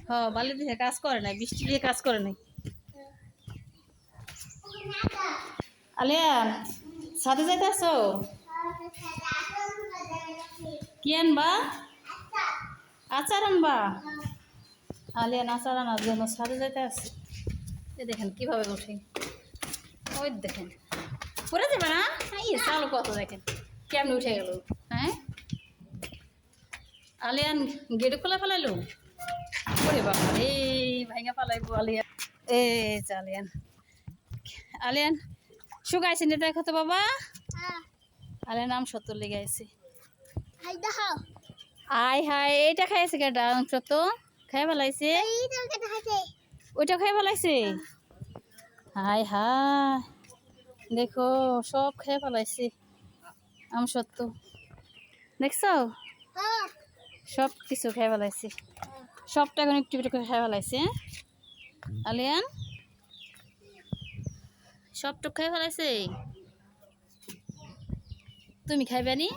হ্যাঁ বালি দিয়ে কাজ করে নাই, বৃষ্টি দিয়ে কাজ করে নাই। আলিয়ান সাথে যাইতে আসো? কি আনবা? আচার আনবা? আলিয়ান আচার আনার জন্য সাথে যাইতে আসছে। এ দেখেন কিভাবে উঠে, ওই দেখেন পরে যাবে না। এই চালু কত দেখেন কেমন উঠে গেল। হ্যাঁ আলিয়ান গেট খোলা ফেলাইলো। ওরে বাবা এই ভাইঙ্গা পালাইবো আলিয়ান। এই আলিয়ান, আলিয়ান শুকাইছে না দেখো তো বাবা। আলিয়ান নাম সত্য লেগে আছে। আয় হায় এইটা খাইছে কেটা অংশ তো খাই ফেলাইছে, ওইটা খাই ফেলাইছে। হায় হায় দেখো সব খেয়ে ফেলাইছে আম সত্য, দেখছো সব কিছু খেয়ে ফেলাইছে, সবটা এখন একটু একটু করে খেয়ে ফেলাইছে। আলিয়ান সবটুক খেয়ে ফেলাইছে, তুমি খাইবে নি?